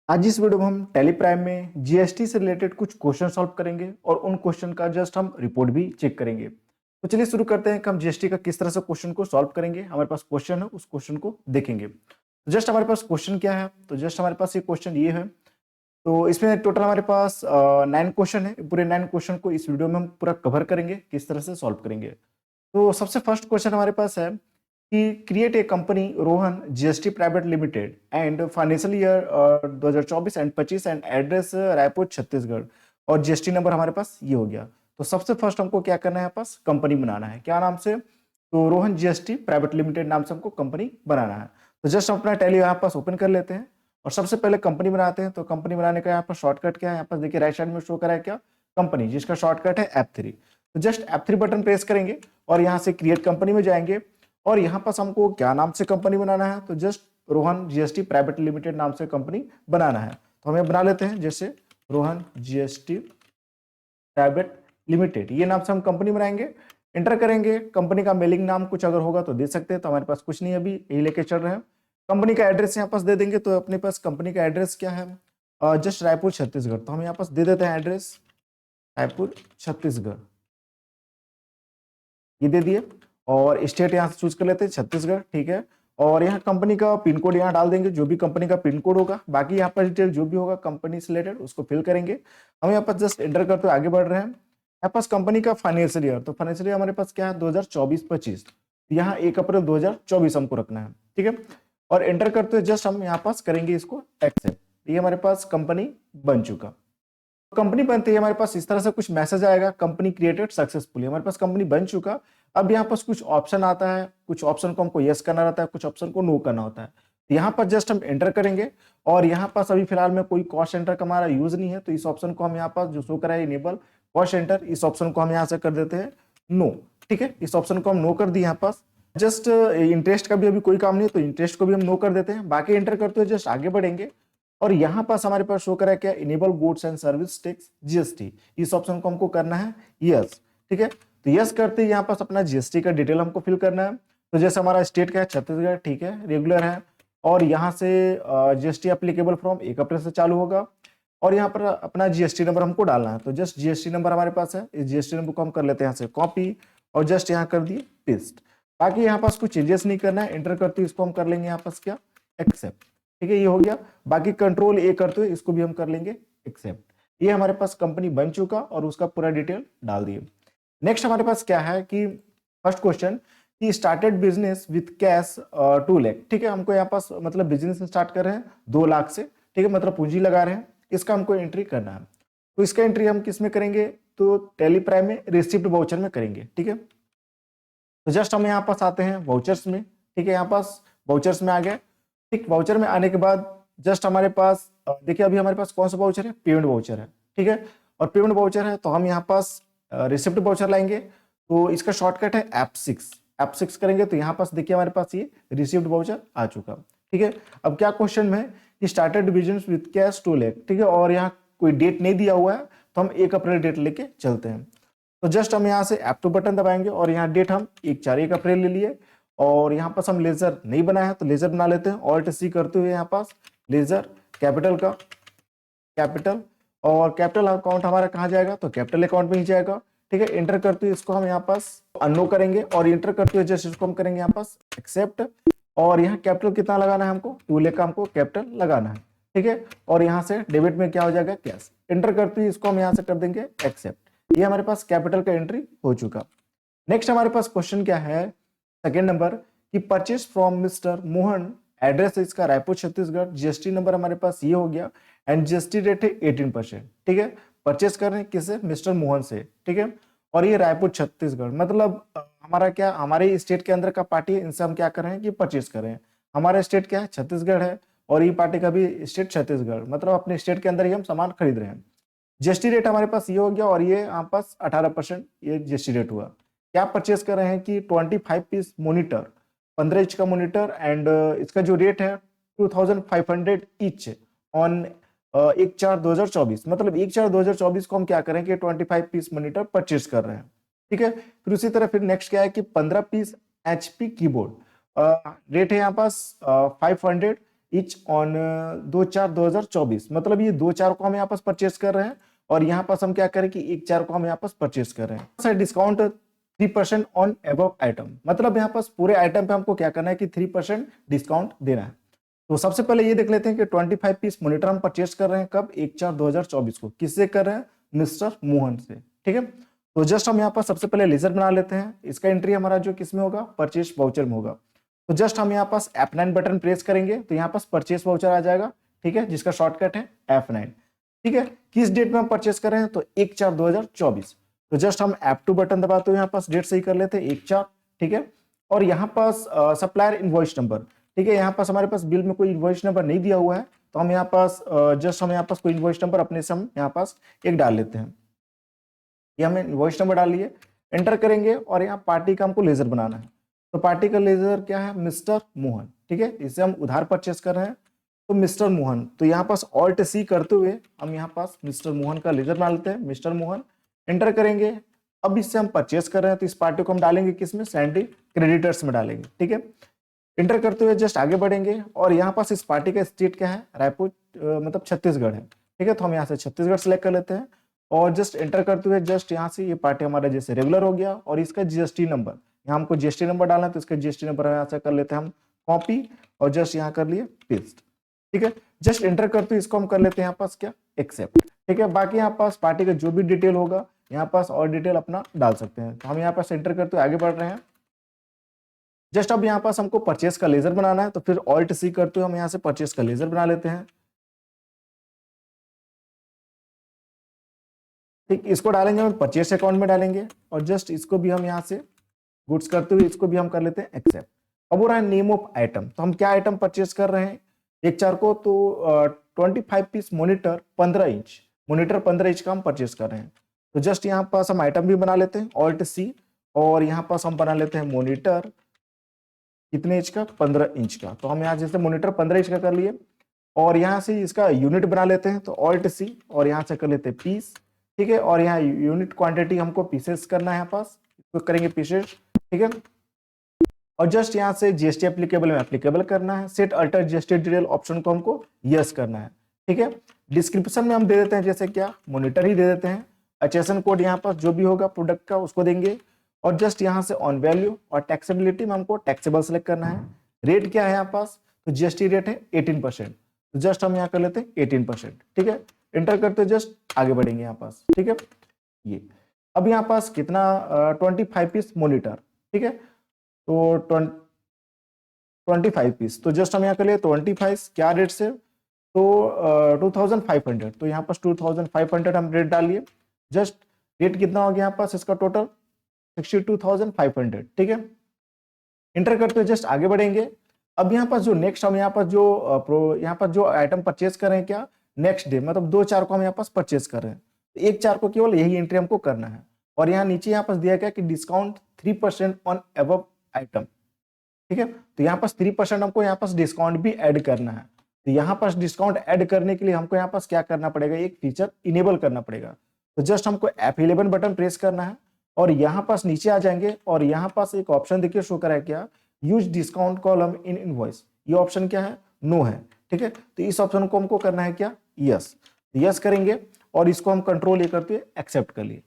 आज इस वीडियो में हम टैली प्राइम में जीएसटी से रिलेटेड कुछ क्वेश्चन सॉल्व करेंगे और उन क्वेश्चन का जस्ट हम रिपोर्ट भी चेक करेंगे। तो चलिए शुरू करते हैं कि हम जीएसटी का किस तरह से क्वेश्चन को सॉल्व करेंगे। हमारे पास क्वेश्चन है, उस क्वेश्चन को देखेंगे। तो जस्ट हमारे पास क्वेश्चन क्या है, तो जस्ट हमारे पास ये क्वेश्चन ये है। तो इसमें टोटल हमारे पास 9 क्वेश्चन है। पूरे 9 क्वेश्चन को इस वीडियो में हम पूरा कवर करेंगे, किस तरह से सॉल्व करेंगे। तो सबसे फर्स्ट क्वेश्चन हमारे पास है कि create a company Rohan GST private limited and financial year 2024 and 25 and address Raipur Chhattisgarh और जीएसटी नंबर हमारे पास ये हो गया। तो सबसे फर्स्ट हमको क्या करना है, पास कंपनी बनाना है। क्या नाम से? तो रोहन जीएसटी प्राइवेट लिमिटेड नाम से हमको कंपनी बनाना है। तो जस्ट हम अपना टैली यहाँ पास ओपन कर लेते हैं और सबसे पहले कंपनी बनाते हैं। तो कंपनी बनाने का यहाँ पर शॉर्टकट क्या है, यहाँ पर देखिए राइट साइड में शो करा है क्या, कंपनी, जिसका शॉर्टकट है F3। तो जस्ट F3 बटन प्रेस करेंगे और यहाँ से क्रिएट कंपनी में जाएंगे और यहाँ पास हमको क्या नाम से कंपनी बनाना है, तो just Rohan GST private limited नाम से कंपनी बनाना है। तो हमें बना लेते हैं, जैसे रोहन जीएसटी प्राइवेट लिमिटेड, ये नाम से हम कंपनी बनाएंगे। एंटर करेंगे, कंपनी का मेलिंग नाम कुछ अगर होगा तो दे सकते हैं। तो हमारे पास कुछ नहीं, अभी यही लेके चल रहे हैं। कंपनी का एड्रेस यहाँ पास दे देंगे। तो अपने पास कंपनी का एड्रेस क्या है, जस्ट रायपुर छत्तीसगढ़। तो हम यहाँ पास दे देते हैं एड्रेस रायपुर छत्तीसगढ़, ये दे दिए। और स्टेट यहाँ से चूज कर लेते हैं छत्तीसगढ़, ठीक है। और यहाँ कंपनी का पिन कोड यहाँ डाल देंगे, जो भी कंपनी का पिन कोड होगा। बाकी यहाँ पर डिटेल जो भी होगा कंपनी से रिलेटेड उसको फिल करेंगे। हम यहाँ पर जस्ट एंटर करते हुए आगे बढ़ रहे हैं। यहाँ पास कंपनी का फाइनेंशियल ईयर, तो फाइनेंशियल ईयर हमारे पास क्या है, 2024-25। यहाँ 1 अप्रैल 2024 हमको रखना है, ठीक है। और एंटर करते हुए जस्ट हम यहाँ पास करेंगे इसको एक्सेप्ट। ये हमारे पास कंपनी बन चुका। कंपनी बनते ही हमारे पास इस तरह से कुछ मैसेज आएगा, कंपनी क्रिएटेड सक्सेसफुली। हमारे पास कंपनी बन चुका। अब यहाँ पास कुछ ऑप्शन आता है, कुछ ऑप्शन को हमको यस करना रहता है, कुछ ऑप्शन को नो करना होता है। तो यहाँ पर जस्ट हम एंटर करेंगे और यहाँ पास अभी फिलहाल में कोई कॉस्ट सेंटर का हमारा यूज नहीं है, तो इस ऑप्शन को हम यहाँ पास जो शो करा है इनेबल कॉस्ट सेंटर, इस ऑप्शन को हम यहाँ से कर देते हैं नो, ठीक है। इस ऑप्शन को हम नो कर दिए। यहाँ पास जस्ट इंटरेस्ट का भी अभी कोई काम नहीं है, तो इंटरेस्ट को भी हम नो कर देते हैं। बाकी एंटर करते हुए जस्ट आगे बढ़ेंगे और यहाँ पास हमारे पास शो करा है क्या, enable goods and service tax GST, इस ऑप्शन को हमको करना है यस, ठीक है। तो यस करते ही यहाँ पास अपना जीएसटी का डिटेल हमको फिल करना है। तो जैसे हमारा स्टेट का है छत्तीसगढ़, ठीक है, रेगुलर है। और यहाँ से जीएसटी एप्लीकेबल फ्रॉम 1 अप्रैल से चालू होगा। और यहाँ पर अपना जीएसटी नंबर हमको डालना है। तो जस्ट जीएसटी नंबर हमारे पास है, इस जीएसटी नंबर को हम कर लेते हैं यहाँ से कॉपी और जस्ट यहाँ कर दिए पेस्ट। बाकी यहाँ पास कुछ चेंजेस नहीं करना है। एंटर करते इसको हम कर लेंगे यहाँ पास क्या, एक्सेप्ट, ठीक है, ये हो गया। बाकी कंट्रोल ए करते हुए इसको भी हम कर लेंगे एक्सेप्ट। ये हमारे पास कंपनी बन चुका और उसका पूरा डिटेल डाल दिए। नेक्स्ट हमारे पास क्या है कि फर्स्ट क्वेश्चन कि started business with cash 2 lakh, ठीक है। हमको यहाँ पास मतलब बिजनेस स्टार्ट कर रहे हैं 2 लाख से, ठीक है, मतलब पूंजी लगा रहे हैं। इसका हमको एंट्री करना है। तो इसका एंट्री हम किस में करेंगे, तो टैली प्राइम में रिसिप्ट वाउचर में करेंगे, ठीक है। तो जस्ट हम यहाँ पास आते हैं वाउचर्स में, ठीक है। यहाँ पास वाउचर्स में आ गए, ठीक। वाउचर में आने के बाद जस्ट हमारे पास देखिए अभी हमारे पास कौन सा वाउचर है, पेमेंट वाउचर है, ठीक है। और पेमेंट वाउचर है तो हम यहाँ पास रिसिप्ट वाउचर लाएंगे। तो इसका शॉर्टकट है F6 करेंगे। तो यहाँ पास देखिए हमारे पास ये रिसिप्ट वाउचर आ चुका, ठीक है। अब क्या क्वेश्चन में कि started business with cash 2 lakh, ठीक है, और यहाँ कोई डेट नहीं दिया हुआ है, तो हम 1 अप्रैल डेट लेके चलते हैं। तो जस्ट हम यहाँ से F2 बटन दबाएंगे और यहाँ डेट हम 1 अप्रैल ले लिए। और यहाँ पास हम लेजर नहीं बनाया है तो लेजर बना लेते हैं। ऑल्ट सी करते हुए यहाँ पास लेजर कैपिटल का कैपिटल, और कैपिटल अकाउंट हमारा कहाँ जाएगा, तो कैपिटल अकाउंट में ही जाएगा, ठीक है। एंटर करते हुए इसको हम यहाँ पास अननो करेंगे और एंटर करते हुए जस्ट इसको हम करेंगे यहाँ पास एक्सेप्ट। और यहाँ कैपिटल कितना लगाना है हमको, 2 लाख का हमको कैपिटल लगाना है, ठीक है। और यहाँ से डेबिट में क्या हो जाएगा, कैश। एंटर करते हुए इसको हम यहाँ से कर देंगे एक्सेप्ट। ये हमारे पास कैपिटल का एंट्री हो चुका। नेक्स्ट हमारे पास क्वेश्चन क्या है, सेकेंड नंबर कि purchase from mister Mohan, address इसका रायपुर छत्तीसगढ़, जीएसटी नंबर हमारे पास ये हो गया एंड जीएसटी रेट है 18%, ठीक है। परचेज कर रहे हैं किससे, मिस्टर मोहन से, ठीक है। और ये रायपुर छत्तीसगढ़ मतलब हमारा क्या, हमारे स्टेट के अंदर का पार्टी है, इनसे हम क्या कर रहे हैं कि परचेज कर रहे हैं। हमारा स्टेट क्या है, छत्तीसगढ़ है, और ये पार्टी का भी स्टेट छत्तीसगढ़, मतलब अपने स्टेट के अंदर ही हम सामान खरीद रहे हैं। जीएसटी रेट हमारे पास ये हो गया और ये यहाँ पास 18% ये जीएसटी रेट हुआ। क्या परचेज कर रहे हैं कि 25 पीस मोनीटर, 15 इंच का मोनीटर, एंड इसका जो रेट है 2500 ईच ऑन 1/4/2024, मतलब 1/4/2024 को हम क्या करें कि 25 पीस मोनीटर परचेज कर रहे हैं, ठीक है। फिर उसी तरह फिर नेक्स्ट क्या है कि 15 पीस एचपी कीबोर्ड, रेट है यहाँ पास 500 इच ऑन 2/4/2024, मतलब ये 2/4 को हम यहाँ पास परचेस कर रहे हैं और यहाँ पास हम क्या करें कि 1/4 को हम यहाँ पास परचेस कर रहे हैं। Sir discount 3% on above item, मतलब यहाँ पास पूरे आइटम पे हमको क्या करना है कि 3% डिस्काउंट देना है। तो सबसे पहले ये देख लेते हैं कि 25 पीस मॉनिटर हम परचेस कर रहे हैं कब, 1/4/2024 को। किससे कर रहे हैं, मिस्टर मोहन से, ठीक है। तो जस्ट हम यहाँ पर सबसे पहले लेजर बना लेते हैं। इसका एंट्री हमारा जो किस में होगा, परचेस वाउचर में होगा। तो जस्ट हम यहाँ पास F9 बटन प्रेस करेंगे तो यहाँ पास परचेस वाउचर आ जाएगा, ठीक है, जिसका शॉर्टकट है F9, ठीक है। किस डेट में हम परचेस कर रहे हैं, तो 1/4/2024। तो जस्ट हम F2 बटन दबाते हुए यहाँ पास डेट सही कर लेते हैं 1/4, ठीक है। और यहाँ पास सप्लायर इनवॉइस नंबर, ठीक है, यहाँ पास हमारे पास बिल में कोई इनवॉइस नंबर नहीं दिया हुआ है, तो हम यहाँ पास जस्ट हम यहाँ पास कोई इनवॉइस नंबर अपने से हम यहाँ पास एक डाल लेते हैं। ये हमने इनवॉइस नंबर डाल लिए, एंटर करेंगे और यहाँ पार्टी का हमको लेजर बनाना है। तो पार्टी का लेजर क्या है, मिस्टर मोहन, ठीक है। इसे हम उधार परचेस कर रहे हैं तो मिस्टर मोहन। तो यहाँ पास ऑल्ट सी करते हुए हम यहाँ पास मिस्टर मोहन का लेजर बना लेते हैं, मिस्टर मोहन, एंटर करेंगे। अब इससे हम परचेस कर रहे हैं तो इस पार्टी को हम डालेंगे किसमें, सैंडी क्रेडिटर्स में डालेंगे, ठीक है। एंटर करते हुए जस्ट आगे बढ़ेंगे और यहाँ पास इस पार्टी का स्टेट क्या है, रायपुर मतलब छत्तीसगढ़ है, ठीक है। तो हम यहाँ से छत्तीसगढ़ सेलेक्ट कर लेते हैं और जस्ट एंटर करते हुए जस्ट यहाँ से ये पार्टी हमारा जैसे रेगुलर हो गया। और इसका जीएसटी नंबर, यहाँ हमको जीएसटी नंबर डालना है तो इसका जीएसटी नंबर यहाँ से कर लेते हैं हम कॉपी और जस्ट यहाँ कर लिए पेस्ट, ठीक है। जस्ट एंटर करते हुए इसको हम कर लेते हैं यहाँ पास क्या, एक्सेप्ट, ठीक है। बाकी यहाँ पास पार्टी का जो भी डिटेल होगा यहाँ पास और डिटेल अपना डाल सकते हैं। तो हम यहाँ पास एंटर करते हुए आगे बढ़ रहे हैं। जस्ट अब यहाँ पास हमको परचेस का लेजर बनाना है तो फिर ऑल्ट सी करते हुए हम यहाँ से परचेस का लेजर बना लेते हैं, ठीक। इसको डालेंगे हम परचेस अकाउंट में डालेंगे और जस्ट इसको भी हम यहाँ से गुड्स करते हुए इसको भी हम कर लेते हैं एक्सेप्ट। अब हो रहा है नेम ऑफ आइटम, तो हम क्या आइटम परचेस कर रहे हैं 1/4 को, तो 25 piece monitor 15 inch, monitor 15 inch का हम परचेस कर रहे हैं। तो जस्ट यहाँ पास हम आइटम भी बना लेते हैं ऑल्ट सी और यहाँ पास हम बना लेते हैं मॉनिटर कितने इंच का, 15 इंच का। तो हम यहाँ जैसे मॉनिटर 15 इंच का कर लिए और यहाँ से इसका यूनिट बना लेते हैं तो ऑल्ट सी और यहाँ से कर लेते हैं पीस, ठीक है। और यहाँ यूनिट क्वांटिटी हमको पीसेस करना है, यहाँ पास इसको करेंगे पीसेस, ठीक है। और जस्ट यहाँ से जीएसटी एप्लीकेबल में एप्लीकेबल करना है, set alter GST detail option को हमको यस करना है, ठीक है। डिस्क्रिप्शन में हम दे देते हैं जैसे क्या, मॉनिटर ही दे देते हैं। एचएसएन कोड यहाँ पास जो भी होगा प्रोडक्ट का उसको देंगे और जस्ट यहाँ से ऑन वैल्यू और टैक्सेबिलिटी में हमको टैक्सेबल सेलेक्ट करना है। रेट क्या है यहाँ पास, तो जीएसटी रेट है 18%, तो जस्ट हम यहाँ कर लेते हैं 18%, ठीक है। एंटर करते जस्ट आगे बढ़ेंगे यहाँ पास, ठीक है। ये अब यहाँ पास कितना 25 पीस मॉनिटर, ठीक है, तो 25 पीस, तो जस्ट हम यहाँ कर लिए 25 क्या रेट से, तो 2500, तो यहाँ पास 2500 हम रेट डालिए। जस्ट रेट कितना हो गया यहाँ पास इसका टोटल 62,500, ठीक है। इंटर करते हुए जस्ट आगे बढ़ेंगे। अब यहाँ पास जो नेक्स्ट हम यहाँ पास जो यहाँ पास जो आइटम परचेस कर रहे हैं क्या, नेक्स्ट डे मतलब 2/4 को हम यहाँ पास परचेस कर रहे हैं, तो 1/4 को केवल यही एंट्री हमको करना है। और यहाँ नीचे यहाँ पास दिया गया कि डिस्काउंट 3% ऑन अबव आइटम, ठीक है। तो यहाँ पास 3% हमको यहाँ पास डिस्काउंट भी ऐड करना है। तो यहाँ पास डिस्काउंट ऐड करने के लिए हमको यहाँ पास क्या करना पड़ेगा, एक फीचर इनेबल करना पड़ेगा। तो जस्ट हमको F11 बटन प्रेस करना है और यहाँ पास नीचे आ जाएंगे और यहाँ पास एक ऑप्शन देखिए शो करा है क्या, use discount column in invoice, ये ऑप्शन क्या है, नो है, ठीक है। तो इस ऑप्शन को हमको करना है क्या, यस, यस करेंगे और इसको हम कंट्रोल ये करते हुए एक्सेप्ट कर लिए।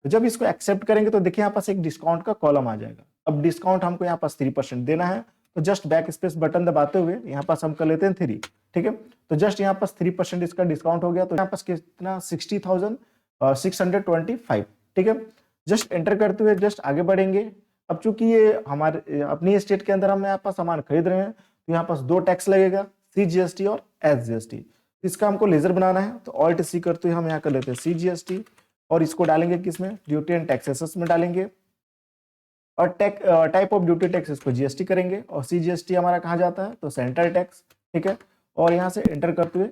तो जब इसको एक्सेप्ट करेंगे तो देखिए यहाँ पास एक डिस्काउंट का कॉलम आ जाएगा। अब डिस्काउंट हमको यहाँ पास 3% देना है, तो जस्ट बैक स्पेस बटन दबाते हुए यहाँ पास हम कर लेते हैं 3, ठीक है। तो जस्ट यहाँ पास 3% इसका डिस्काउंट हो गया, तो यहाँ पास कितना 60,625, ठीक है। जस्ट एंटर करते हुए जस्ट आगे बढ़ेंगे। अब चूंकि ये हमारे अपनी स्टेट के अंदर हम यहाँ पास सामान खरीद रहे हैं तो यहाँ पास 2 टैक्स लगेगा, CGST और SGST। इसका हमको लेजर बनाना है तो ऑल्ट सी करते हुए हम यहाँ कर लेते हैं CGST और इसको डालेंगे किसमें, ड्यूटी एंड टैक्सेस में डालेंगे और टाइप ऑफ ड्यूटी टैक्स इसको GST करेंगे और CGST हमारा कहाँ जाता है, तो सेंट्रल टैक्स, ठीक है। और यहाँ से एंटर करते हुए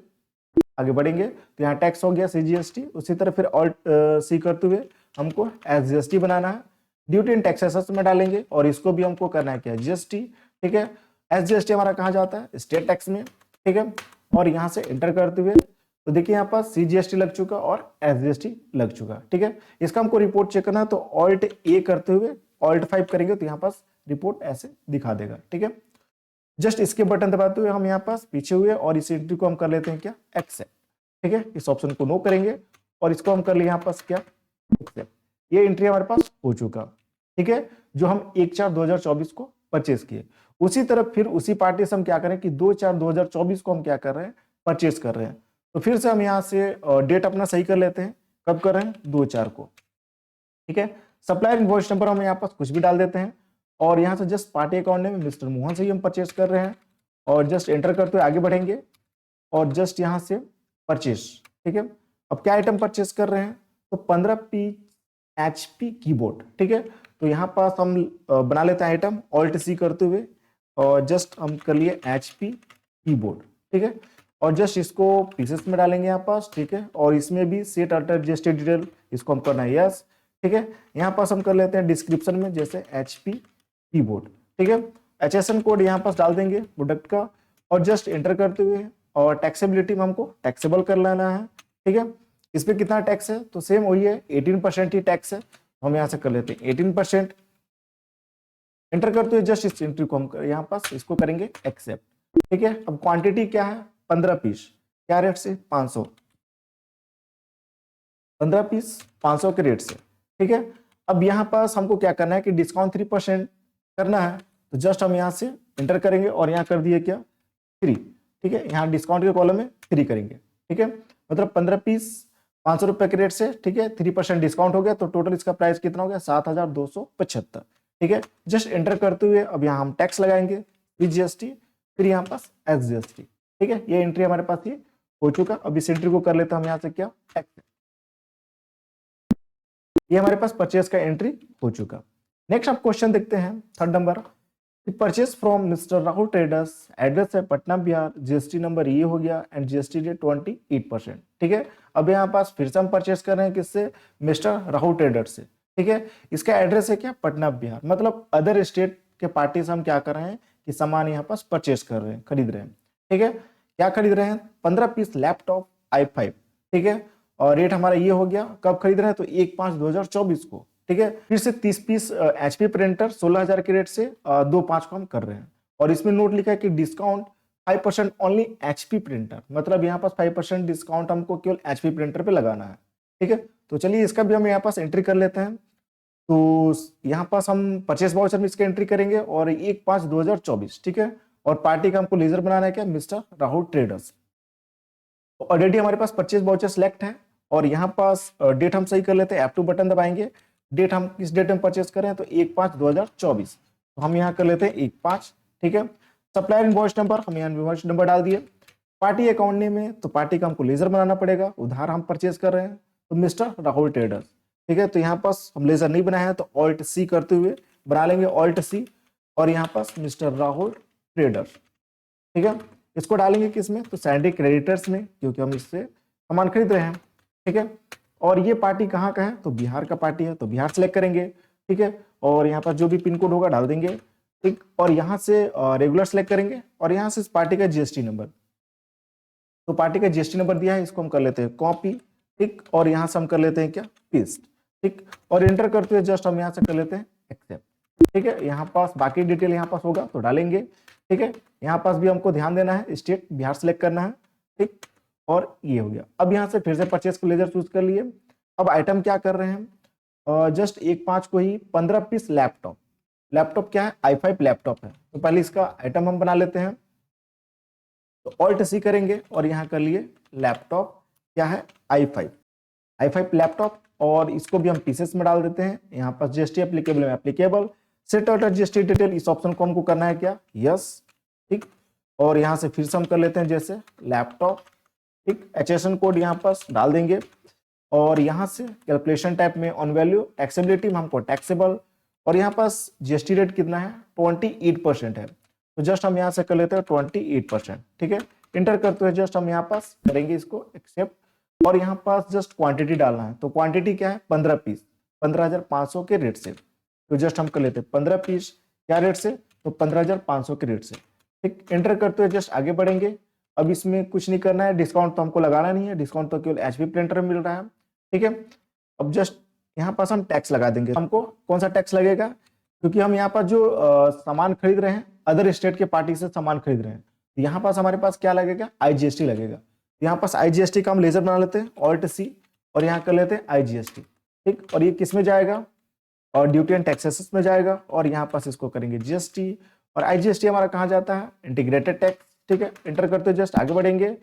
आगे बढ़ेंगे तो यहाँ टैक्स हो गया CGST। उसी तरह फिर ऑल्ट सी करते हुए हमको SGST बनाना है, ड्यूटी एंड टैक्सेस में डालेंगे और इसको भी हमको करना है क्या, GST, ठीक है। SGST हमारा कहाँ जाता है, स्टेट टैक्स में, ठीक है। और यहाँ से एंटर करते हुए तो देखिए यहाँ पास CGST लग चुका और SGST लग चुका, ठीक है। इसका हमको रिपोर्ट चेक करना है तो ऑल्ट A करते हुए ऑल्ट 5 करेंगे तो यहाँ पास रिपोर्ट ऐसे दिखा देगा, ठीक है। जस्ट इसके बटन दबाते हुए हम यहाँ पास पीछे हुए और इस एंट्री को हम कर लेते हैं क्या, एक्सेप्ट। ठीक है, इस ऑप्शन को नो करेंगे और इसको हम कर लिए यहाँ पास क्या, एक्सेप्ट। ये एंट्री हमारे पास हो चुका। ठीक है, जो हम 1/4/2024 को परचेज किए। उसी तरह फिर उसी पार्टी से हम क्या करें कि 2/4/2024 को हम क्या कर रहे हैं, परचेज कर रहे हैं। तो फिर से हम यहाँ से डेट अपना सही कर लेते हैं, कब कर रहे हैं, 2/4 को। ठीक है, सप्लायर इनवॉइस नंबर हम यहाँ पास कुछ भी डाल देते हैं और यहाँ से जस्ट पार्टी अकाउंट में मिस्टर मोहन से ही हम परचेज कर रहे हैं और जस्ट एंटर करते हुए आगे बढ़ेंगे और जस्ट यहाँ से परचेज। ठीक है, अब क्या आइटम परचेज कर रहे हैं, तो 15 पीस HP कीबोर्ड। ठीक है, तो यहाँ पास हम बना लेते हैं आइटम ऑल्ट C करते हुए और जस्ट हम कर लिए HP कीबोर्ड। ठीक है, और जस्ट इसको पीसेस में डालेंगे यहाँ पास। ठीक है, और इसमें भी सेट अल्टर जीएसटी डिटेल इसको हम करना है यस। ठीक है, यहाँ पास हम कर लेते हैं डिस्क्रिप्शन में जैसे HP कीबोर्ड। ठीक है, HSN कोड यहाँ पास डाल देंगे प्रोडक्ट का और जस्ट एंटर करते हुए और टैक्सेबिलिटी में हमको टैक्सेबल कर लेना है। ठीक है, इस पे कितना टैक्स है, तो सेम वही है 18% ही टैक्स है। हम यहाँ से कर लेते हैं 18%, एंटर करते हुए जस्ट इस एंट्री को हम यहाँ पास इसको करेंगे एक्सेप्ट। ठीक है, अब क्वांटिटी क्या है, 15 पीस, क्या रेट से, 500, 15 पीस 500 के रेट से। ठीक है, अब यहाँ पास हमको क्या करना है कि डिस्काउंट 3% करना है, तो जस्ट हम यहाँ से एंटर करेंगे और यहाँ कर दिए क्या, 3। ठीक है, यहाँ डिस्काउंट के कॉलम में 3 करेंगे। ठीक है, मतलब 15 पीस 500 रुपए के रेट से। ठीक है, 3% डिस्काउंट हो गया तो टोटल इसका प्राइस कितना हो गया, 7275। ठीक है, जस्ट एंटर करते हुए अब यहाँ हम टैक्स लगाएंगे GST, फिर यहाँ पास SGST। ठीक है, ये एंट्री हमारे पास ये हो चुका। अब इस एंट्री को कर लेते हैं हम यहाँ से क्या, टैक्स। ये हमारे पास परचेज का एंट्री हो चुका। नेक्स्ट आप क्वेश्चन देखते हैं, third number, purchase from mister Rahul traders, address है पटना बिहार, GST नंबर ये हो गया एंड GST रेट 28%। ठीक है, अब यहाँ पास फिर से हम परचेज कर रहे हैं किससे, मिस्टर राहुल ट्रेडर्स से। ठीक है, इसका एड्रेस है क्या, पटना बिहार, मतलब अदर स्टेट के पार्टी से हम क्या कर रहे हैं कि सामान यहाँ पास परचेज कर रहे हैं, खरीद रहे हैं। ठीक है, क्या खरीद रहे हैं, 15 पीस लैपटॉप i5। ठीक है, और रेट हमारा ये हो गया, कब खरीद रहे हैं, तो 1/5/2024 को। ठीक है, फिर से 30 पीस HP प्रिंटर 16,000 के रेट से 2/5 को हम कर रहे हैं और इसमें नोट लिखा है कि डिस्काउंट 5% ओनली HP प्रिंटर, मतलब यहाँ पास 5% डिस्काउंट हमको केवल HP प्रिंटर पे लगाना है। ठीक है, तो चलिए इसका भी हम यहाँ पास एंट्री कर लेते हैं। तो यहाँ पास हम परचेस वाउचर में इसका एंट्री करेंगे और 1/5/2024। ठीक है, और पार्टी का हमको लेजर बनाना है क्या, मिस्टर राहुल ट्रेडर्स। ऑलरेडी हमारे पास परचेज वाउचर सेलेक्ट है और यहाँ पास डेट हम सही कर लेते हैं, F2 बटन दबाएंगे। डेट हम किस डेट में परचेज करें, तो 1/5/2024, तो हम यहाँ कर लेते हैं 1/5। ठीक है, सप्लायर इनवॉइस नंबर हम यहाँ इनवॉइस नंबर डाल दिए। पार्टी अकाउंट नेम में, तो पार्टी का हमको लेजर बनाना पड़ेगा, उधार हम परचेज कर रहे हैं तो मिस्टर राहुल ट्रेडर्स। ठीक है, तो यहाँ पास हम लेजर नहीं बनाया है तो ऑल्ट C करते हुए बना लेंगे, ऑल्ट C, और यहाँ पास मिस्टर राहुल ट्रेडर्स। ठीक है, इसको डालेंगे किसमें, तो सैंडी क्रेडिटर्स में, क्योंकि हम इससे सामान खरीद रहे हैं। ठीक है, और ये पार्टी कहाँ का है, तो बिहार का पार्टी है, तो बिहार सेलेक्ट करेंगे। ठीक है, और यहाँ पर जो भी पिन कोड होगा डाल देंगे। ठीक, और यहाँ से रेगुलर सेलेक्ट करेंगे और यहाँ से इस पार्टी का GST नंबर, तो पार्टी का GST नंबर दिया है, इसको हम कर लेते हैं कॉपी। ठीक, और यहाँ से हम कर लेते हैं क्या, पेस्ट। ठीक, और एंटर करते हुए जस्ट हम यहाँ से कर लेते हैं एक्सेप्ट। ठीक है, यहाँ पास बाकी डिटेल यहाँ पास होगा तो डालेंगे। ठीक है, यहाँ पास भी हमको ध्यान देना है, स्टेट बिहार सेलेक्ट करना है। ठीक, और ये हो गया। अब यहाँ से फिर से परचेज को लेजर चूज कर लिए। अब आइटम क्या कर रहे हैं, जस्ट 1/5 को ही 15 पीस लैपटॉप। लैपटॉप क्या है, i5 लैपटॉप है, तो पहले इसका आइटम हम बना लेते हैं, तो ऑल्ट C करेंगे और यहाँ कर लिए लैपटॉप क्या है, i5 लैपटॉप, और इसको भी हम पीसेस में डाल देते हैं। यहाँ पास GST एप्लीकेबल में applicable, set alter GST detail, इस ऑप्शन को हमको करना है क्या, यस। ठीक, और यहाँ से फिर से हम कर लेते हैं जैसे लैपटॉप। ठीक, HSN कोड यहाँ पास डाल देंगे और यहाँ से कैलकुलेशन टाइप में ऑन वैल्यू, टैक्सेबिलिटी में हमको टैक्सेबल, और यहाँ पास GST रेट कितना है, 28% है, तो जस्ट हम यहाँ से कर लेते हैं 28%। ठीक है, इंटर करते हुए जस्ट हम यहाँ पास करेंगे इसको एक्सेप्ट, और यहाँ पास जस्ट क्वांटिटी डालना है, तो क्वांटिटी क्या है, 15 पीस 15,500 के रेट से, तो जस्ट हम कर लेते हैं 15 पीस क्या रेट से, तो 15,500 के रेट से। ठीक, एंटर करते हुए जस्ट आगे बढ़ेंगे। अब इसमें कुछ नहीं करना है, डिस्काउंट तो हमको लगाना नहीं है, डिस्काउंट तो केवल HP प्रिंटर में मिल रहा है। ठीक है, अब जस्ट यहाँ पास हम टैक्स लगा देंगे। हमको कौन सा टैक्स लगेगा, क्योंकि हम यहाँ पर जो सामान खरीद रहे हैं अदर स्टेट के पार्टी से सामान खरीद रहे हैं, तो यहाँ पास हमारे पास क्या लगेगा, आईजीएसटी लगेगा। यहाँ पास आईजीएसटी का हम लेजर बना लेते हैं, ऑल्ट सी, और यहाँ कर लेते हैं आईजीएसटी, ठीक। और ये किस में जाएगा, और ड्यूटी एंड टैक्सेस में जाएगा, और यहाँ पास इसको करेंगे जीएसटी, और आईजीएसटी हमारा कहाँ जाता है, इंटीग्रेटेड टैक्स, ठीक है। इंटर करते जस्ट आगे बढ़ेंगे,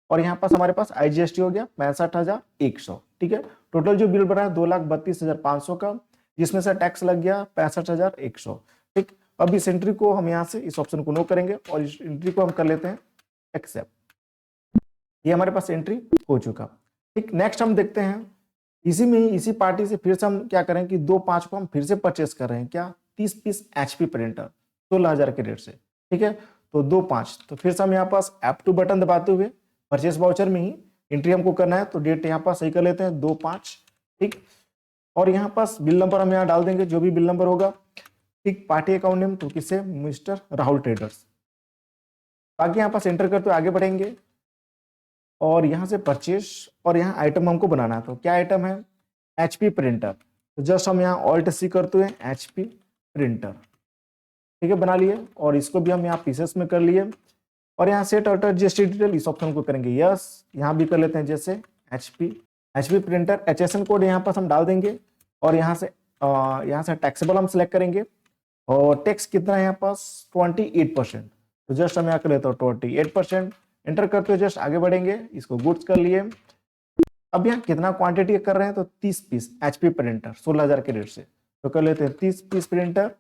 और यहाँ पास हमारे पास आईजीएसटी हो गया 65,100, ठीक है। टोटल जो बिल बना है 2,32,500 का, जिसमें से टैक्स लग गया 65,100, ठीक। अब इस एंट्री को हम यहाँ से इस ऑप्शन को नो करेंगे, और इस एंट्री को हम कर लेते हैं एक्सेप्ट। ये हमारे पास एंट्री हो चुका, ठीक। नेक्स्ट हम देखते हैं, इसी में इसी पार्टी से फिर से हम क्या करें कि 2/5 को हम फिर से परचेस कर रहे हैं, क्या 30 पीस एचपी प्रिंटर 16,000 के रेट से, ठीक है। तो 2/5, तो फिर से हम यहाँ पास F2 बटन दबाते हुए परचेस वाउचर में ही एंट्री हमको करना है, तो डेट यहाँ पास सही कर लेते हैं 2/5, ठीक। और यहाँ पास बिल नंबर हम यहाँ डाल देंगे, जो भी बिल नंबर होगा, ठीक। पार्टी अकाउंट नेम तो किसे, मिस्टर राहुल ट्रेडर्स। बाकी यहाँ पास एंटर करते हुए आगे बढ़ेंगे, और यहाँ से परचेस, और यहाँ आइटम हमको बनाना है, तो क्या आइटम है, एचपी प्रिंटर। तो जस्ट हम यहाँ ऑल्ट सी करते हुए एचपी प्रिंटर, ठीक है, बना लिए, और इसको भी हम यहाँ पीसेस में कर लिए, और यहाँ सेट अल्टर जीएसटी डिटेल इस ऑप्शन को करेंगे यस। यहाँ भी कर लेते हैं जैसे एचपी प्रिंटर, एचएसएन कोड यहाँ पास हम डाल देंगे, और यहाँ से टैक्सेबल हम सिलेक्ट करेंगे, और टैक्स कितना है यहाँ पास 28%, तो जस्ट हम यहाँ कर लेते हैं 28%, एंटर करते हुए जस्ट आगे बढ़ेंगे, इसको गुड्स कर लिए। अब यहाँ कितना क्वांटिटी कर रहे हैं, तो 30 पीस एचपी प्रिंटर 16,000 के रेट से, तो कर लेते हैं 30 पीस प्रिंटर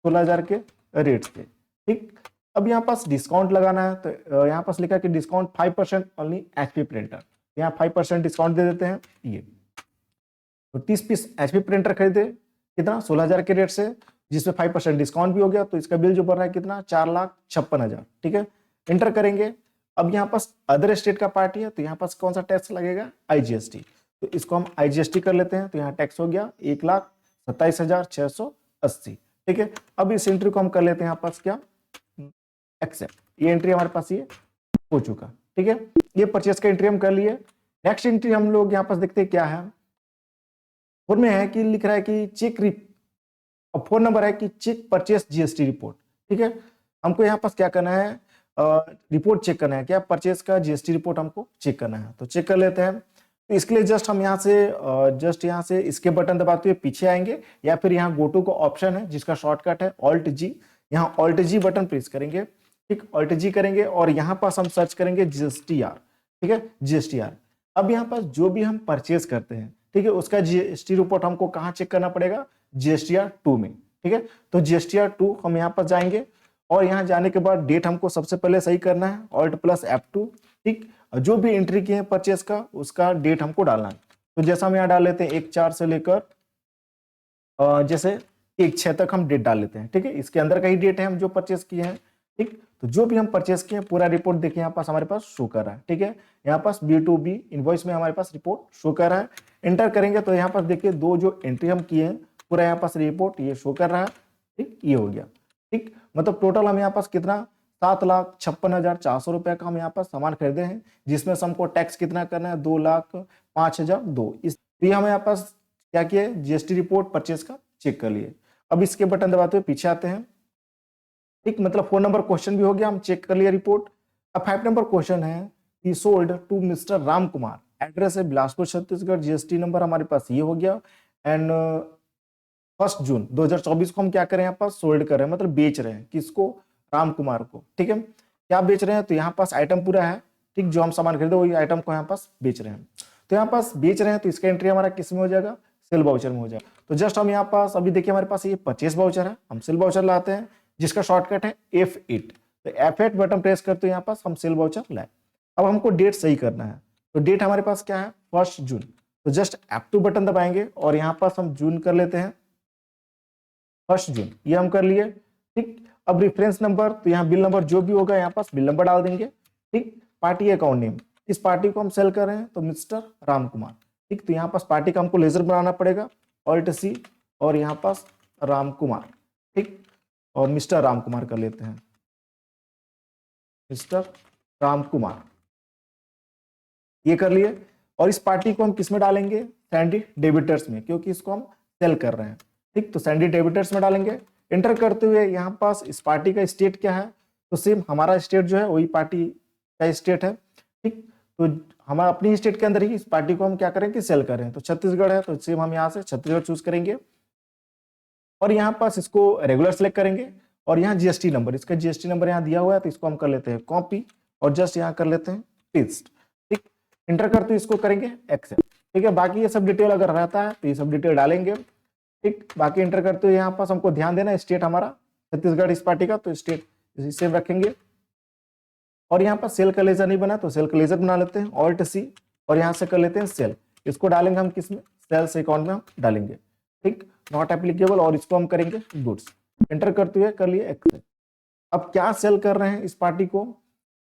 16,000 के रेट से, ठीक। अब यहाँ पास डिस्काउंट लगाना है, तो यहाँ पास लिखा कि डिस्काउंट 5% ओनली एचपी प्रिंटर, यहाँ 5% डिस्काउंट दे देते हैं ये। तो 30 पीस एचपी प्रिंटर खरीदे कितना 16,000 के रेट से, जिसमें 5% डिस्काउंट भी हो गया, तो इसका बिल जो बढ़ रहा है कितना 4,56,000, ठीक है। एंटर करेंगे। अब यहाँ पास अदर स्टेट का पार्टी है, तो यहाँ पास कौन सा टैक्स लगेगा, आईजीएसटी, तो इसको हम आईजीएसटी कर लेते हैं, तो यहाँ टैक्स हो गया 1,27,680, ठीक है। अब इस एंट्री को हम कर लेते हैं यहाँ पास क्या, एक्सेप्ट। ये एंट्री हमारे पास ये हो चुका, ठीक है। ये परचेस का एंट्री हम कर लिए। नेक्स्ट एंट्री हम लोग यहाँ पास देखते हैं क्या है, फोन में है कि लिख रहा है कि चेक और फोन नंबर है कि चेक परचेस जीएसटी रिपोर्ट, ठीक है। हमको यहाँ पास क्या करना है, रिपोर्ट चेक करना है, क्या परचेस का जीएसटी रिपोर्ट हमको चेक करना है, तो चेक कर लेते हैं। तो इसके लिए जस्ट हम यहाँ से इसके बटन दबाते हुए पीछे आएंगे, या फिर यहाँ गो टू का ऑप्शन है जिसका शॉर्टकट है ऑल्ट जी, यहाँ ऑल्ट जी बटन प्रेस करेंगे, ठीक। ऑल्ट जी करेंगे, और यहाँ पास हम सर्च करेंगे जीएसटीआर, ठीक है, जीएसटीआर। अब यहाँ पास जो भी हम परचेस करते हैं, ठीक है, उसका जीएसटी रिपोर्ट हमको कहाँ चेक करना पड़ेगा, जीएसटीआर 2 में, ठीक है। तो जीएसटीआर 2 हम यहाँ पर जाएंगे, और यहाँ जाने के बाद डेट हमको सबसे पहले सही करना है, ऑल्ट प्लस F2, ठीक। जो भी एंट्री किए हैं परचेस का, उसका डेट हमको डालना है। तो जैसा हम यहाँ डाल लेते हैं 1/4 से लेकर जैसे 1/6 तक हम डेट डाल लेते हैं, ठीक है। इसके अंदर का ही डेट है हम जो परचेस किए हैं, ठीक। तो जो भी हम परचेस किए हैं पूरा रिपोर्ट देखिए यहाँ पास हमारे पास शो कर रहा है, ठीक है। यहाँ पास B2B इनवॉइस में हमारे पास रिपोर्ट शो कर रहा है। एंटर करेंगे तो यहाँ पास देखिए दो जो एंट्री हम किए हैं पूरा यहाँ पास रिपोर्ट ये शो कर रहा है, ठीक। ये हो गया, ठीक। मतलब टोटल हम यहाँ पास कितना 7,56,400 रुपए का हम यहाँ पास सामान खरीदे हैं, जिसमें से हमको टैक्स कितना करना है 2,05,002। इस तो हम यहाँ पास क्या किए, जीएसटी रिपोर्ट परचेस का चेक कर लिए। अब इसके बटन दबाते हुए पीछे आते हैं, ठीक। मतलब 4 नंबर क्वेश्चन भी हो गया, हम चेक कर लिया रिपोर्ट। अब 5 नंबर क्वेश्चन है कि sold to mister Ram Kumar, address है बिलासपुर छत्तीसगढ़, जीएसटी नंबर हमारे पास ये हो गया, एंड 1 जून 2024 को हम क्या करें यहाँ पास सोल्ड कर रहे हैं, मतलब बेच रहे हैं किसको, राम कुमार को, ठीक है। क्या बेच रहे हैं, तो यहाँ पास आइटम पूरा है, ठीक। जो हम सामान खरीदे वही आइटम को यहाँ पास बेच रहे हैं। तो यहाँ पास बेच रहे हैं, तो इसका एंट्री हमारा किस में हो जाएगा, सेल वाउचर में हो जाएगा। तो जस्ट हम यहाँ पास अभी देखिए हमारे पास ये परचेस वाउचर है, हम सेल वाउचर लाते हैं जिसका शॉर्टकट है F8। तो F8 बटन प्रेस करते हैं यहाँ पास हम सेल वाउचर लाए। अब हमको डेट सही करना है, तो डेट हमारे पास क्या है 1 जून, तो जस्ट F2 बटन दबाएंगे और यहाँ पास हम जून कर लेते हैं 1 जून, ये हम कर लिए, ठीक। अब रेफरेंस नंबर, तो यहाँ बिल नंबर जो भी होगा यहाँ पास बिल नंबर डाल देंगे, ठीक। पार्टी अकाउंट नेम, इस पार्टी को हम सेल कर रहे हैं तो मिस्टर राम कुमार, ठीक। तो यहाँ पास पार्टी का हमको लेजर बनाना पड़ेगा, ऑल्ट सी, और यहाँ पास राम कुमार, ठीक। और मिस्टर राम कुमार कर लेते हैं, मिस्टर राम कुमार, ये कर लिए। और इस पार्टी को हम किस में डालेंगे, सैंडी डेबिटर्स में, क्योंकि इसको हम सेल कर रहे हैं, ठीक। तो सैंडी डेबिटर्स में डालेंगे। इंटर करते हुए यहाँ पास इस पार्टी का स्टेट क्या है, तो सेम हमारा स्टेट जो है वही पार्टी का स्टेट है, ठीक। तो हमारा अपनी स्टेट के अंदर ही इस पार्टी को हम क्या करें कि सेल करें, तो छत्तीसगढ़ है तो सेम हम यहाँ से छत्तीसगढ़ चूज करेंगे और यहाँ पास इसको रेगुलर सेलेक्ट करेंगे और यहाँ जीएसटी नंबर, इसका जीएसटी नंबर यहाँ दिया हुआ है तो इसको हम कर लेते हैं कॉपी और जस्ट यहाँ कर लेते हैं पेस्ट, ठीक। इंटर करते हुए इसको करेंगे एक्सेप्ट, ठीक है। बाकी ये सब डिटेल अगर रहता है तो ये सब डिटेल डालेंगे, ठीक। बाकी इंटर करते हुए यहाँ पास हमको ध्यान देना स्टेट हमारा छत्तीसगढ़ इस पार्टी का, तो स्टेट सेम रखेंगे और यहाँ पर सेल का लेजर नहीं बना तो सेल का लेजर बना लेते हैं ऑल्ट सी और यहाँ से कर लेते हैं सेल, इसको डालेंगे हम किसमें, सेल्स अकाउंट में हम डालेंगे, ठीक। नॉट एप्लीकेबल और इसको हम करेंगे गुड्स, इंटर करते हुए कर लिए एक्सेप्ट। अब क्या सेल कर रहे हैं इस पार्टी को,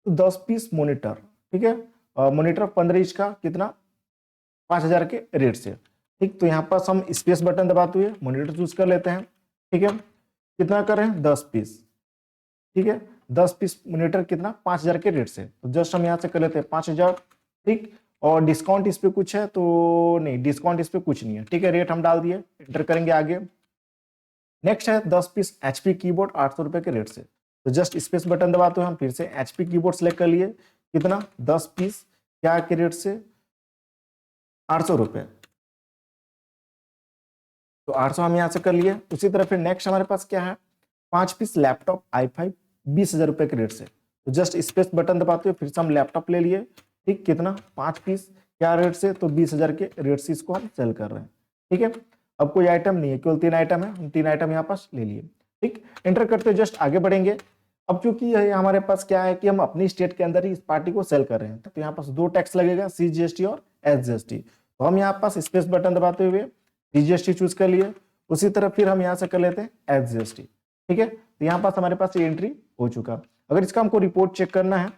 तो 10 पीस मॉनिटर, ठीक है। मॉनिटर 15 इंच का कितना 5000 के रेट से, ठीक। तो यहाँ पास हम स्पेस बटन दबाते हुए मॉनिटर चूज कर लेते हैं, ठीक है। कितना कर रहे हैं 10 पीस, ठीक है। 10 पीस मॉनिटर कितना 5000 के रेट से, तो जस्ट हम यहाँ से कर लेते हैं 5000, ठीक। और डिस्काउंट इस पे कुछ है तो नहीं, डिस्काउंट इस पे कुछ नहीं है, ठीक है। रेट हम डाल दिए, इंटर करेंगे आगे। नेक्स्ट है 10 पीस एचपी कीबोर्ड 800 रुपए के रेट से, तो जस्ट स्पेस बटन दबाते हुए हम फिर से एचपी कीबोर्ड सेलेक्ट कर लिए, कितना 10 पीस क्या के रेट से 800 रुपए, तो 800 हम यहाँ से कर लिए। उसी तरह फिर नेक्स्ट हमारे पास क्या है 5 पीस लैपटॉप i5 20,000 रुपए के रेट से, तो जस्ट स्पेस बटन दबाते हुए फिर से हम लैपटॉप ले लिए, ठीक। कितना 5 पीस क्या रेट से, तो 20,000 के रेट से इसको हम सेल कर रहे हैं, ठीक है। अब कोई आइटम नहीं है, केवल 3 आइटम है, हम 3 आइटम यहाँ पास ले लिए, ठीक। एंटर करते जस्ट आगे बढ़ेंगे। अब चूंकि हमारे पास क्या है कि हम अपनी स्टेट के अंदर ही इस पार्टी को सेल कर रहे हैं, तो यहाँ पास 2 टैक्स लगेगा, CGST और SGST, तो हम यहाँ पास स्पेस बटन दबाते हुए CGST चूज कर लिए। उसी तरह फिर हम यहाँ से कर लेते हैं SGST, ठीक है। तो यहाँ पास हमारे पास ये एंट्री हो चुका। अगर इसका हमको रिपोर्ट चेक करना है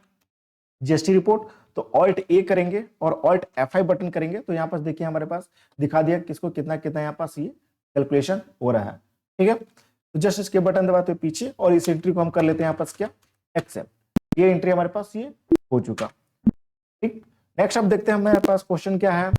जीएसटी रिपोर्ट, तो ऑल्ट ए करेंगे और ऑल्ट F5 बटन करेंगे, तो यहाँ पास देखिए हमारे पास दिखा दिया किसको कितना कितना यहाँ पास ये कैलकुलेशन हो रहा है, ठीक है। तो जस्ट इसके बटन दबाते हुए पीछे और इस एंट्री को हम कर लेते हैं यहाँ पास क्या एक्सेप्ट, ये एंट्री हमारे पास ये हो चुका, ठीक। नेक्स्ट अब देखते हैं हमारे पास क्वेश्चन क्या है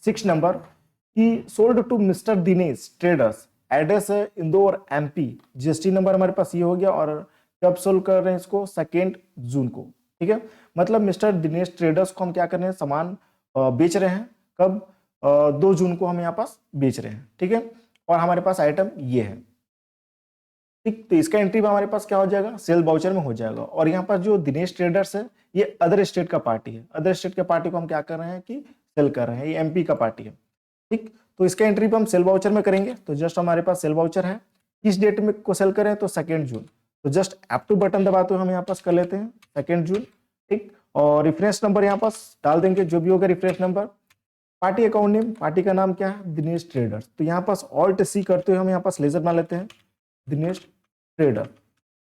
6 नंबर कि sold to mister Dinesh traders, address है इंदौर MP, जीएसटी नंबर हमारे पास ये हो गया और कब सोल्व कर रहे हैं इसको 2 जून को, ठीक है। मतलब मिस्टर दिनेश ट्रेडर्स को हम क्या कर रहे हैं सामान बेच रहे हैं, कब 2 जून को हम यहाँ पास बेच रहे हैं, ठीक है। और हमारे पास आइटम ये है, ठीक। तो इसका एंट्री हमारे पास क्या हो जाएगा सेल वाउचर में हो जाएगा। और यहाँ पास जो दिनेश ट्रेडर्स है ये अदर स्टेट का पार्टी है, अदर स्टेट के पार्टी को हम क्या कर रहे हैं कि सेल कर रहे हैं, ये MP का पार्टी है, ठीक। तो इसका एंट्री हम सेल वाउचर में करेंगे, तो जस्ट हमारे पास सेल वाउचर है, किस डेट में को सेल करें तो 2 जून, तो जस्ट F2 बटन दबाते हुए हम यहाँ पास कर लेते हैं 2 जून, ठीक। और रेफरेंस नंबर यहाँ पास डाल देंगे जो भी होगा reference number. Party account name, party का नाम क्या है दिनेश ट्रेडर्स, तो यहाँ पास ऑल्ट C करते हुए हम यहाँ पास लेजर बना लेते हैं दिनेश ट्रेडर,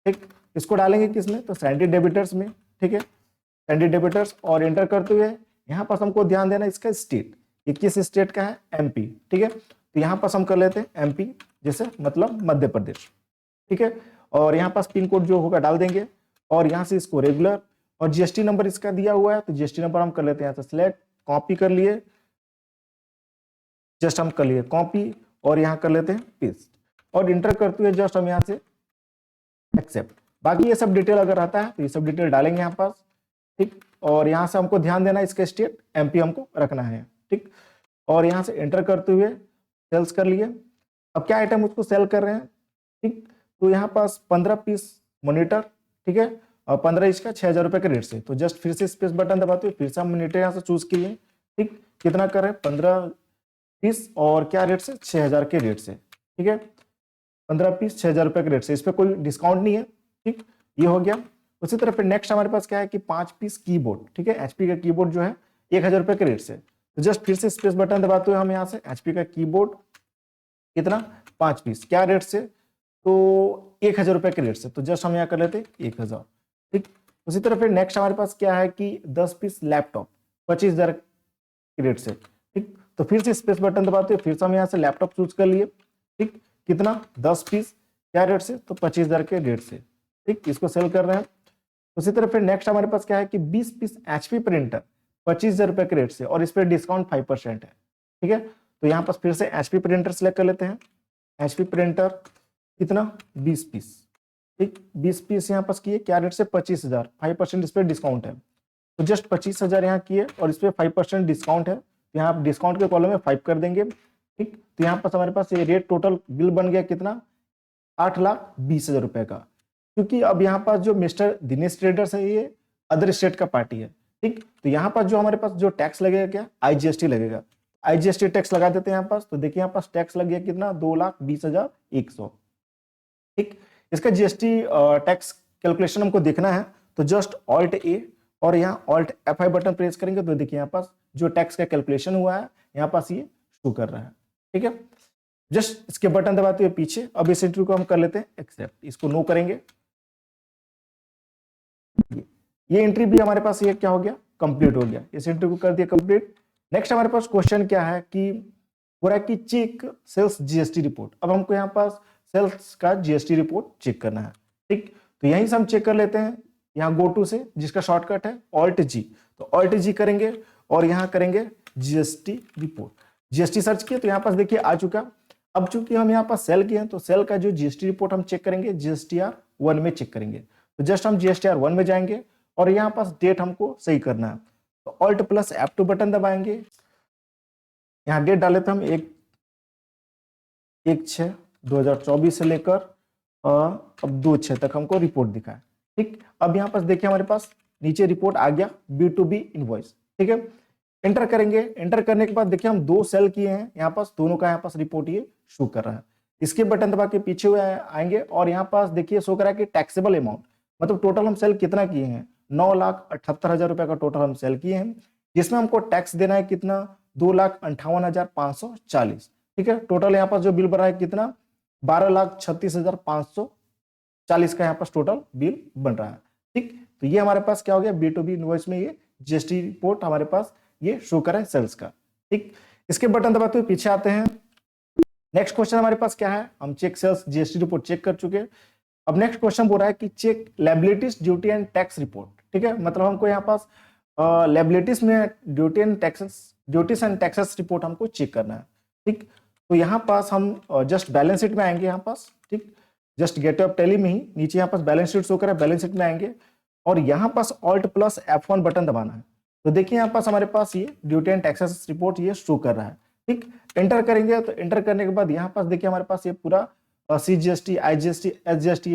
ठीक। इसको डालेंगे किसमें तो सैंडी डेबिटर्स में, ठीक है, सैंडी डेबिटर्स। और एंटर करते हुए यहाँ पास हमको ध्यान देना इसका स्टेट, ये किस स्टेट का है MP, ठीक है। तो यहाँ पास हम कर लेते हैं MP, जैसे मतलब मध्य प्रदेश, ठीक है। और यहाँ पास पिन कोड जो होगा डाल देंगे और यहाँ से इसको रेगुलर और जीएसटी नंबर इसका दिया हुआ है, तो जीएसटी नंबर हम कर लेते हैं यहाँ से सिलेक्ट, कॉपी कर लिए, जस्ट हम कर लिए कॉपी और यहाँ कर लेते हैं पेस्ट और इंटर करते हुए जस्ट हम यहाँ से एक्सेप्ट। बाकी ये सब डिटेल अगर रहता है तो ये सब डिटेल डालेंगे यहाँ पास, ठीक। और यहाँ से हमको ध्यान देना इसका स्टेट MP हमको रखना है, ठीक। और यहाँ से एंटर करते हुए सेल्स कर लिए। अब क्या आइटम उसको सेल कर रहे हैं, ठीक। तो यहाँ पास 15 पीस मॉनिटर, ठीक है, और 15 इंच का 6,000 रुपए के रेट से, तो जस्ट फिर से स्पेस बटन दबाते हुए फिर से हम मॉनिटर यहाँ से चूज किए, ठीक। कितना कर रहे हैं 15 पीस और क्या रेट से 6,000 के रेट से, ठीक है। 15 पीस 6,000 रुपए के रेट से, इस पर कोई डिस्काउंट नहीं है, ठीक। ये हो गया। उसी तरह फिर नेक्स्ट हमारे पास क्या है कि 5 पीस कीबोर्ड, ठीक है, HP का कीबोर्ड जो है 1,000 रुपए के रेट से, तो जस्ट फिर से स्पेस बटन दबाते हुए हम यहाँ से HP का कीबोर्ड कितना 5 पीस क्या रेट से, तो 1,000 रुपए के रेट से, तो जस्ट हम यहाँ कर लेते 1,000, ठीक। उसी तरह फिर नेक्स्ट हमारे पास क्या है कि 10 पीस लैपटॉप 25,000 के रेट से, ठीक। तो फिर से स्पेस बटन दबाते हुए फिर से हम यहाँ से लैपटॉप चूज कर लिए, ठीक। कितना 10 पीस क्या रेट से, तो 25,000 के रेट से, ठीक। इसको सेल कर रहे हैं। उसी तरह फिर नेक्स्ट हमारे पास क्या है कि 20 पीस HP प्रिंटर 25,000 रुपए के रेट से और इस पर डिस्काउंट 5% है, ठीक है। तो यहाँ पास फिर से HP प्रिंटर सेलेक्ट कर लेते हैं, HP प्रिंटर कितना 20 पीस, ठीक 20 पीस यहाँ पास किए, क्या रेट से 25,000, 5% इस पर डिस्काउंट है, तो जस्ट 25,000 यहाँ किए और इस पर 5% डिस्काउंट है, तो यहाँ आप डिस्काउंट के कॉलम में 5 कर देंगे, ठीक। तो यहाँ पास हमारे पास ये रेट टोटल बिल बन गया कितना 8,20,000 रुपए का, क्योंकि अब यहाँ पास जो मिस्टर दिनेश ट्रेडर्स है ये अदर स्टेट का पार्टी है, ठीक। तो यहाँ पास जो हमारे पास जो टैक्स लगेगा क्या IGST लगेगा, IGST टैक्स लगा देते हैं यहाँ पास, तो देखिए यहाँ पास टैक्स लग गया कितना 2,20,100, ठीक। इसका GST टैक्स कैलकुलेशन हमको देखना है, तो जस्ट ऑल्ट A और यहाँ ऑल्ट F5 बटन प्रेस करेंगे तो देखिए यहाँ पास जो टैक्स का कैलकुलेशन हुआ है यहाँ पास ये शो कर रहा है, ठीक है। जस्ट इसके बटन दबाते हुए पीछे, अब इस एंट्री को हम कर लेते हैं एक्सेप्ट, इसको नो करेंगे, ये एंट्री भी हमारे पास ये क्या हो गया कंप्लीट हो गया, इस एंट्री को कर दिया कंप्लीट। नेक्स्ट हमारे पास क्वेश्चन क्या है कि पूरा की चेक सेल्स GST रिपोर्ट, अब हमको यहाँ पास सेल्स का GST रिपोर्ट चेक करना है, ठीक। तो यहीं से हम चेक कर लेते हैं, यहाँ गो टू से जिसका शॉर्टकट है ऑल्ट G, तो ऑल्ट G करेंगे और यहाँ करेंगे GST रिपोर्ट, GST सर्च किए तो यहाँ पास देखिए आ चुका। अब चूंकि हम यहाँ पास सेल किए हैं तो सेल का जो GST रिपोर्ट हम चेक करेंगे GSTR 1 में चेक करेंगे, तो जस्ट हम GSTR 1 में जाएंगे और यहाँ पास डेट हमको सही करना है, तो ऑल्ट प्लस F2 बटन दबाएंगे, यहाँ डेट डाले थे हम 1/6/2024 से लेकर अब 2/6 तक हमको रिपोर्ट दिखा है, ठीक। अब यहाँ पास देखिए हमारे पास नीचे रिपोर्ट आ गया B2B इनवॉइस, ठीक है। एंटर करेंगे, एंटर करने के बाद देखिए हम 2 सेल किए हैं, यहाँ पास दोनों का यहाँ पास रिपोर्ट ये शो कर रहा है, इसके बटन दबा के पीछे हुए आएंगे और यहाँ पास देखिए शो कर रहा है कि टैक्सेबल अमाउंट, मतलब टोटल हम सेल कितना किए हैं 9,78,000 रुपए का टोटल हम सेल किए हैं, जिसमें हमको टैक्स देना है कितना 2,58,540, ठीक है। टोटल यहाँ पास जो बिल बना है कितना 12,36,540 का यहाँ पास टोटल बिल बन रहा है, ठीक। तो ये हमारे पास क्या हो गया B2B इनवॉइस में ये GST रिपोर्ट हमारे पास ये शो कर रहा है सेल्स का, ठीक। इसके बटन दबाते हुए पीछे आते हैं। नेक्स्ट क्वेश्चन हमारे पास क्या है, हम check sales GST report check कर चुके हैं। अब नेक्स्ट क्वेश्चन बोल रहा है कि check liabilities duty and tax report, ठीक है। मतलब हमको यहाँ पास लायबिलिटीज में ड्यूटीज एंड टैक्सेस रिपोर्ट हमको चेक करना है, ठीक। तो यहाँ पास हम जस्ट बैलेंस शीट में आएंगे, यहाँ पास ठीक जस्ट गेट ऑफ टैली में ही नीचे यहाँ पास बैलेंस शीट शो कर रहा है, बैलेंस शीट में आएंगे और यहाँ पास ऑल्ट प्लस F1 बटन दबाना है, तो देखिए यहाँ पास हमारे पास ये ड्यूटी एंड टैक्सेस रिपोर्ट ये शो कर रहा है, ठीक। एंटर करेंगे, तो एंटर करने के बाद यहाँ पास देखिए हमारे पास ये पूरा CGST, IGST, SGST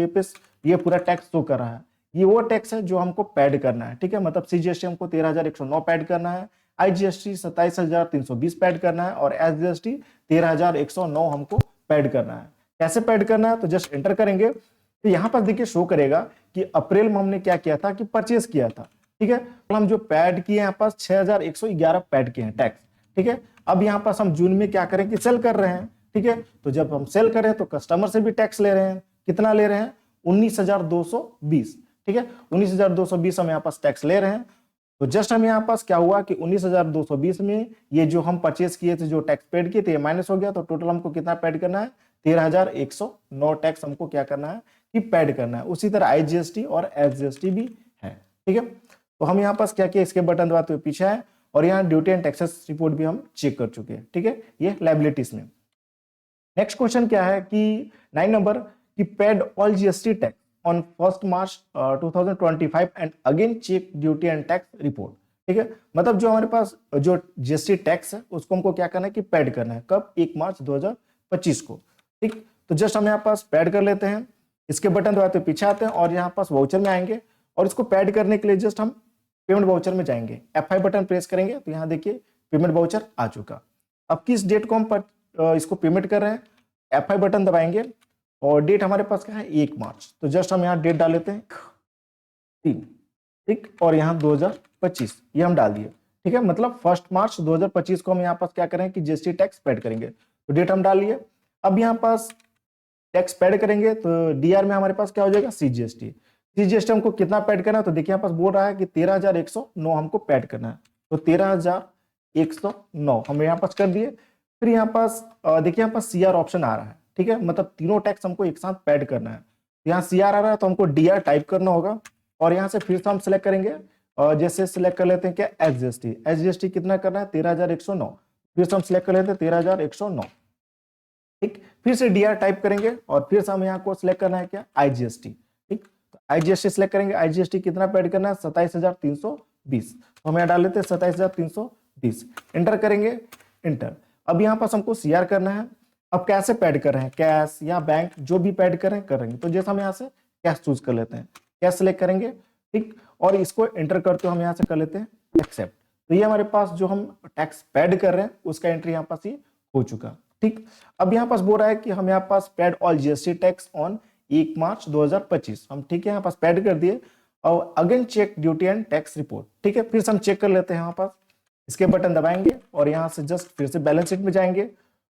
ये पूरा टैक्स शो कर रहा है, ये वो टैक्स है जो हमको पैड करना है, ठीक है। मतलब CGST हमको 13,109 पैड करना है, IGST 27,320 पैड करना है और SGST 13,109 हमको पैड करना है। कैसे पैड करना है, तो जस्ट एंटर करेंगे तो यहाँ पर देखिए शो करेगा कि अप्रैल में हमने क्या किया था कि परचेज किया था, ठीक है। तो हम जो पैड किए यहाँ पास 6,111 पैड किए हैं टैक्स, ठीक है। अब यहाँ पास हम जून में क्या करें कि सेल कर रहे हैं, ठीक है। तो जब हम सेल कर रहे हैं तो कस्टमर से भी टैक्स ले रहे हैं, कितना ले रहे हैं 19,220, ठीक है। 19,220 हम यहाँ पास टैक्स ले रहे हैं, तो जस्ट हम यहाँ पास क्या हुआ कि 19,220 में ये जो हम परचेज किए थे जो टैक्स पेड किए थे ये माइनस हो गया, तो टोटल हमको कितना पैड करना है 13,109 टैक्स हमको क्या करना है कि पैड करना है। उसी तरह IGST और SGST भी है, ठीक है। तो हम यहाँ पास क्या किया, इसके बटन दबाते हुए पीछे आए और यहाँ ड्यूटी एंड टैक्सेस रिपोर्ट भी हम चेक कर चुके हैं, ठीक है, ये लायबिलिटीज में। नेक्स्ट क्वेश्चन क्या है कि 9 नंबर कि paid all GST tax on 1 March 2025 and again check duty and tax report, ठीक है। मतलब जो हमारे पास जो GST टैक्स है उसको हमको क्या करना है कि पैड करना है, कब 1 मार्च 2025 को, ठीक। तो जस्ट हम यहाँ पास पैड कर लेते हैं, इसके बटन दबाते पीछे आते हैं और यहाँ पास वाउचर में आएंगे और इसको पैड करने के लिए जस्ट हम पेमेंट वाउचर में जाएंगे, F5 बटन प्रेस करेंगे तो यहाँ देखिए पेमेंट वाउचर आ चुका। अब किस डेट को हम इसको पेमेंट कर रहे हैं, F5 बटन दबाएंगे और डेट हमारे पास क्या है 1 मार्च, तो जस्ट हम यहाँ डेट डाल लेते हैं 3, ठीक, और यहाँ 2025 ये हम डाल दिए, ठीक है। मतलब 1 मार्च 2025 को हम यहाँ पास क्या करें कि GST टैक्स पैड करेंगे, तो डेट हम डाल लिए। अब यहाँ पास टैक्स पैड करेंगे तो DR में हमारे पास क्या हो जाएगा CGST हमको कितना पैड करना है, तो देखिए यहाँ पास बोल रहा है कि 13,109 हमको पैड करना है, तो 13,109 हम यहाँ पास कर दिए। फिर यहाँ पास देखिए यहाँ पास CR ऑप्शन आ रहा है, ठीक है, मतलब तीनों टैक्स हमको एक साथ पैड करना है। यहाँ CR आ रहा है तो हमको DR टाइप करना होगा और यहाँ से फिर से हम सिलेक्ट करेंगे और जैसे सिलेक्ट कर लेते हैं क्या SGST कितना करना है 13,109, फिर से हम सिलेक्ट कर लेते हैं 13,109, ठीक, फिर से डी टाइप करेंगे और फिर से हम यहाँ को सिलेक्ट करना है क्या, IGST। ठीक, तो IGST सिलेक्ट करेंगे। IGST कितना पे ऐड करना है, 27,320। तो हम यहाँ डाल लेते हैं 27,320, एंटर करेंगे, एंटर। अब यहाँ पास हमको CR करना है। अब कैसे पैड कर रहे हैं, कैश या बैंक, जो भी पैड कर रहे हैं करेंगे। तो जैसे हम यहाँ से कैश चूज कर लेते हैं, कैश सिलेक्ट करेंगे, ठीक, और इसको एंटर करते हुए हम यहाँ से कर लेते हैं एक्सेप्ट। तो ये हमारे पास जो हम टैक्स पैड कर रहे हैं उसका एंट्री यहाँ पास ये हो चुका। ठीक, अब यहाँ पास बोल रहा है कि हम यहाँ पास paid all GST tax on 1 March 2025। हम ठीक है यहाँ पास पैड कर दिए और again check duty and tax report. ठीक है, फिर से हम चेक कर लेते हैं। यहाँ पास इसके बटन दबाएंगे और यहाँ से जस्ट फिर से बैलेंस शीट में जाएंगे,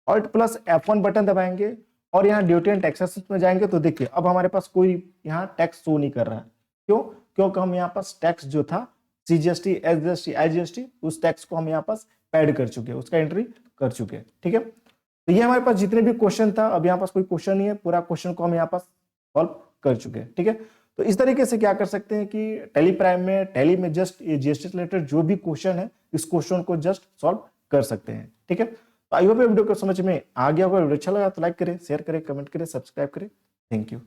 Alt प्लस F1 बटन दबाएंगे और यहाँ ड्यूटी एंड टैक्सेस में जाएंगे। तो देखिए अब हमारे पास कोई यहाँ टैक्स शो नहीं कर रहा है। क्यों, क्योंकि हम यहाँ पास टैक्स जो था CGST, SGST, IGST, उस टैक्स को हम यहाँ पास पैड कर चुके हैं, उसका एंट्री कर चुके हैं। ठीक है, तो ये हमारे पास जितने भी क्वेश्चन था, अब यहाँ पास कोई क्वेश्चन नहीं है, पूरा क्वेश्चन को हम यहाँ पास सॉल्व कर चुके हैं। ठीक है, तो इस तरीके से क्या कर सकते हैं कि टैली प्राइम में, टैली में जस्ट ये GST से रिलेटेड जो भी क्वेश्चन है, इस क्वेश्चन को जस्ट सॉल्व कर सकते हैं। ठीक है, तो आई होप वीडियो को समझ में आ गया होगा। वीडियो अच्छा लगा तो लाइक करें, शेयर करें, कमेंट करें, सब्सक्राइब करें। Thank you.